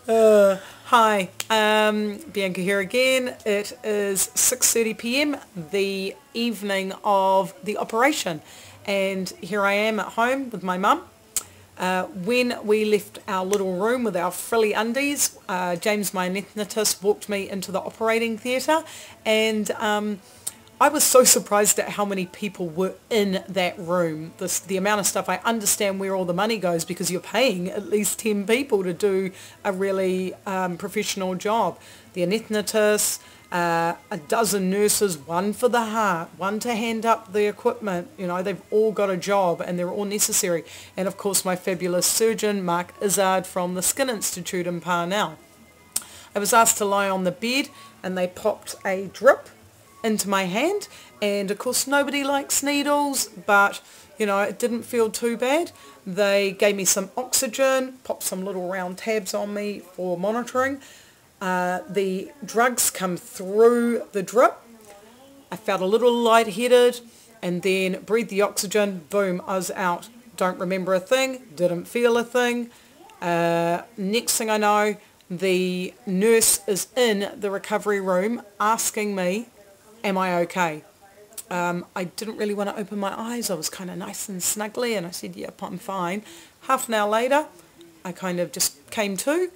Hi, Bianca here again. It is 6:30 p.m. the evening of the operation, and here I am at home with my mum. When we left our little room with our frilly undies, James, my anaesthetist, walked me into the operating theatre, and I was so surprised at how many people were in that room. The amount of stuff. I understand where all the money goes because you're paying at least 10 people to do a really professional job. The anaesthetist, a dozen nurses, one for the heart, one to hand up the equipment. You know, they've all got a job and they're all necessary. And of course my fabulous surgeon, Mark Izzard from the Skin Institute in Parnell. I was asked to lie on the bed and they popped a drip into my hand, and of course nobody likes needles, but you know, it didn't feel too bad. They gave me some oxygen, popped some little round tabs on me for monitoring. The drugs come through the drip. I felt a little lightheaded and then breathed the oxygen, boom, I was out. Don't remember a thing, didn't feel a thing. Next thing I know, the nurse is in the recovery room asking me, am I okay? I didn't really want to open my eyes. I was kind of nice and snuggly, and I said, yep, I'm fine. Half an hour later, I kind of just came to,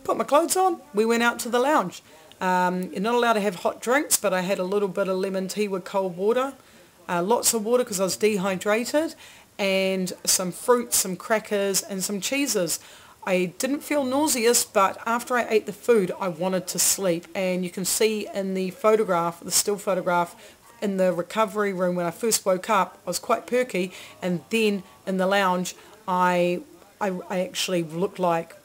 put my clothes on, we went out to the lounge. You're not allowed to have hot drinks, but I had a little bit of lemon tea with cold water, lots of water because I was dehydrated, and some fruit, some crackers, and some cheeses. I didn't feel nauseous, but after I ate the food, I wanted to sleep. And you can see in the photograph, the still photograph, in the recovery room when I first woke up, I was quite perky. And then in the lounge, I actually looked like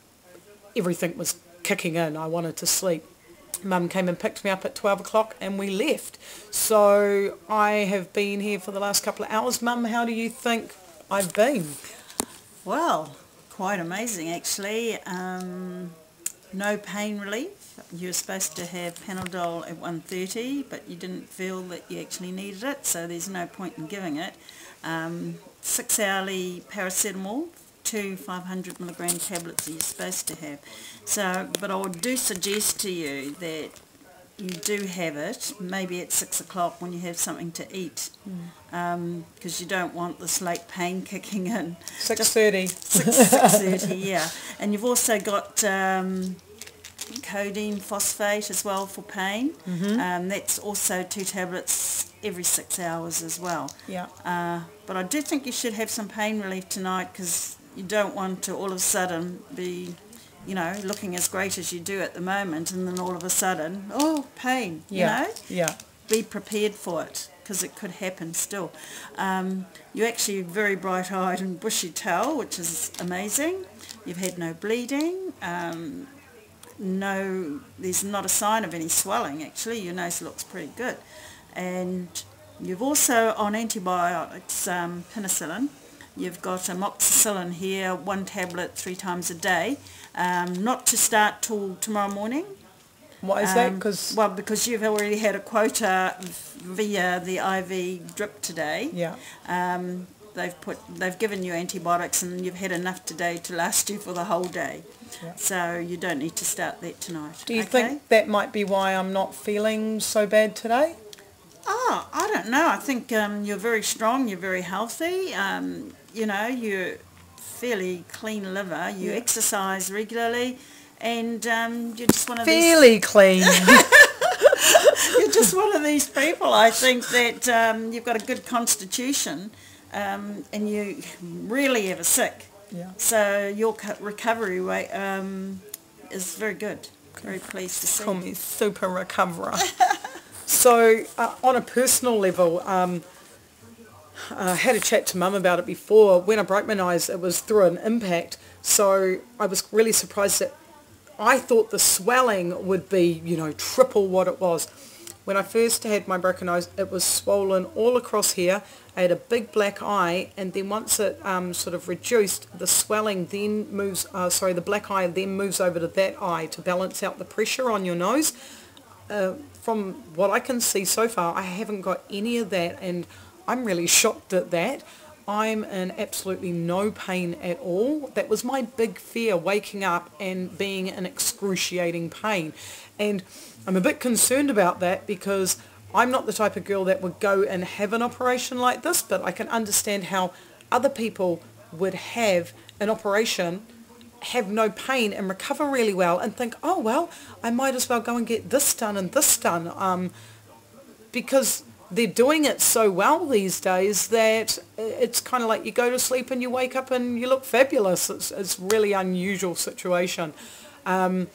everything was kicking in. I wanted to sleep. Mum came and picked me up at 12 o'clock and we left. So I have been here for the last couple of hours. Mum, how do you think I've been? Well, quite amazing actually. No pain relief. You were supposed to have Panadol at 1:30, but you didn't feel that you actually needed it, so there's no point in giving it. 6-hourly paracetamol, 2 500 milligram tablets that you're supposed to have. So, but I do suggest to you that you do have it, maybe at 6 o'clock when you have something to eat, because you don't want this late pain kicking in. 6:30. 6:30, yeah. And you've also got codeine phosphate as well for pain. That's also 2 tablets every 6 hours as well. Yeah. But I do think you should have some pain relief tonight, because you don't want to all of a sudden be, you know, looking as great as you do at the moment, and then all of a sudden, oh, pain, you know? Yeah. Be prepared for it, because it could happen still. You're actually very bright-eyed and bushy-tailed, which is amazing. You've had no bleeding. No, there's not a sign of any swelling, actually. Your nose looks pretty good. And you've also, on antibiotics, penicillin, you've got amoxicillin here, 1 tablet 3 times a day, not to start till tomorrow morning. Why is that? Well, because you've already had a quota via the IV drip today. Yeah. They've given you antibiotics, and you've had enough today to last you for the whole day. Yeah. So you don't need to start that tonight. Do you think that might be why I'm not feeling so bad today? Oh, I don't know. I think you're very strong, you're very healthy, you know, you're fairly clean liver, you exercise regularly, and you're just one of these... Fairly clean. You're just one of these people, I think, that you've got a good constitution, and you rarely ever sick. Yeah. So your recovery rate is very good. Very pleased to see. Call me super recoverer. So on a personal level, I had a chat to Mum about it before. When I broke my nose, it was through an impact. So I was really surprised that I thought the swelling would be, you know, triple what it was. When I first had my broken nose, it was swollen all across here. I had a big black eye, and then once it sort of reduced, the swelling then moves, the black eye then moves over to that eye to balance out the pressure on your nose. From what I can see so far, I haven't got any of that, and I'm really shocked at that. I'm in absolutely no pain at all. That was my big fear, waking up and being in excruciating pain. And I'm a bit concerned about that because I'm not the type of girl that would go and have an operation like this, but I can understand how other people would have an operation, have no pain and recover really well and think, oh, well, I might as well go and get this done and this done, because they're doing it so well these days that it's kind of like you go to sleep and you wake up and you look fabulous. It's a really unusual situation. I'm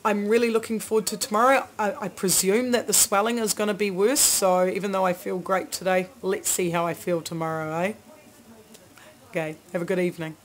really looking forward to tomorrow. I presume that the swelling is going to be worse, so even though I feel great today, let's see how I feel tomorrow, eh? Okay, have a good evening.